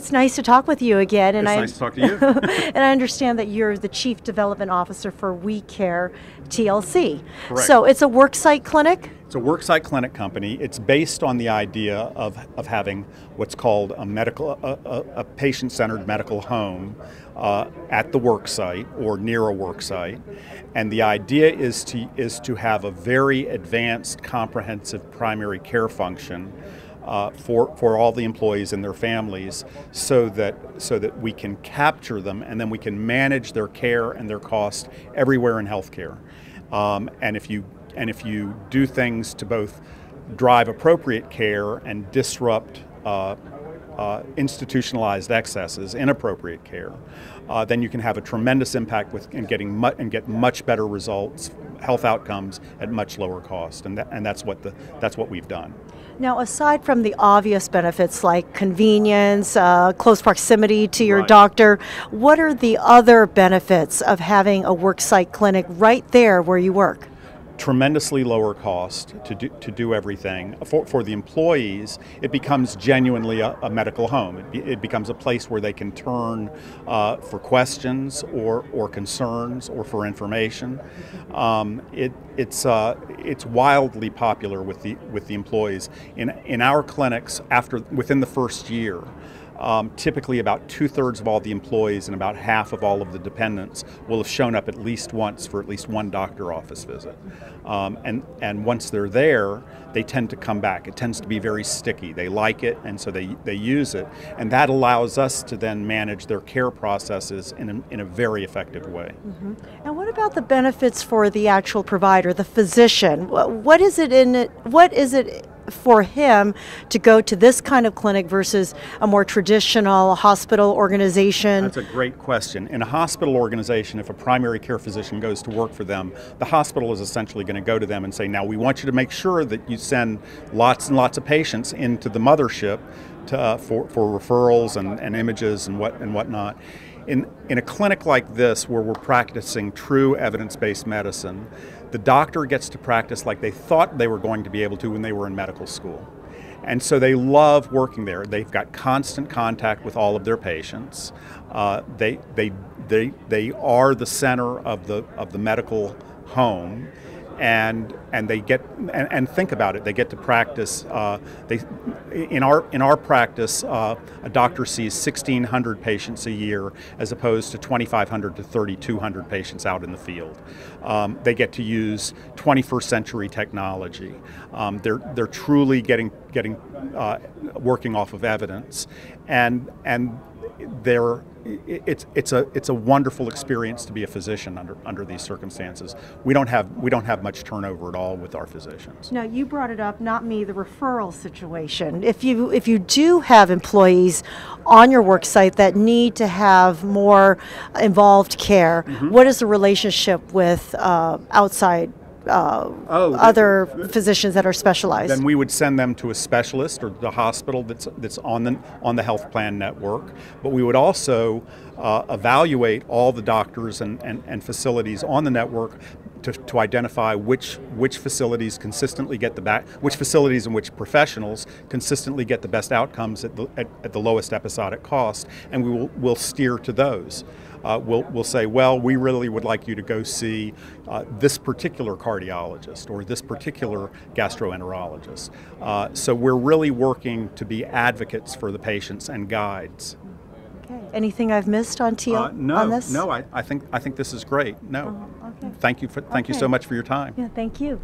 it's nice to talk with you again. And it's nice to talk to you. And I understand that you're the Chief Development Officer for WeCare TLC. Correct. So it's a worksite clinic? It's a worksite clinic company. It's based on the idea of having what's called a patient-centered medical home at the worksite or near a worksite. And the idea is to have a very advanced, comprehensive primary care function for all the employees and their families, so that we can capture them and then we can manage their care and their cost everywhere in healthcare. And if you do things to both drive appropriate care and disrupt institutionalized excesses, inappropriate care, then you can have a tremendous impact and get much better results, health outcomes at much lower cost, and that's what we've done. Now, aside from the obvious benefits like convenience, close proximity to your Right. doctor, what are the other benefits of having a worksite clinic right there where you work? Tremendously lower cost to do everything. For the employees, it becomes genuinely a medical home. It becomes a place where they can turn for questions or concerns or for information. It's wildly popular with the employees. In our clinics, within the first year, typically about 2/3 of all the employees and about half of all of the dependents will have shown up at least once for at least one doctor office visit. And once they're there, they tend to come back. It tends to be very sticky. They like it, and so they use it. And that allows us to then manage their care processes in a very effective way. Mm-hmm. And what about the benefits for the actual provider, the physician? What is it for him to go to this kind of clinic versus a more traditional hospital organization? That's a great question. In a hospital organization, if a primary care physician goes to work for them, the hospital is essentially going to go to them and say, now we want you to make sure that you send lots and lots of patients into the mothership for referrals and images and whatnot. In a clinic like this, where we're practicing true evidence-based medicine, the doctor gets to practice like they thought they were going to be able to when they were in medical school. And so they love working there. They've got constant contact with all of their patients. They are the center of the medical home. And they get and think about it. They get to practice. In our practice, a doctor sees 1,600 patients a year, as opposed to 2,500 to 3,200 patients out in the field. They get to use 21st century technology. They're truly working off of evidence, and it's a wonderful experience to be a physician under these circumstances. We don't have much turnover at all with our physicians. Now, you brought it up, not me, the referral situation. If you do have employees on your work site that need to have more involved care, mm-hmm. What is the relationship with outside other physicians that are specialized? Then we would send them to a specialist or the hospital that's on the health plan network. But we would also evaluate all the doctors and facilities on the network to identify which facilities consistently get which facilities and which professionals consistently get the best outcomes at the lowest episodic cost, and we'll steer to those. We'll say, well, we really would like you to go see this particular cardiologist or this particular gastroenterologist. So we're really working to be advocates for the patients and guides. Okay. Anything I've missed on on this? No. I think this is great. No. Okay. Thank you so much for your time. Yeah. Thank you.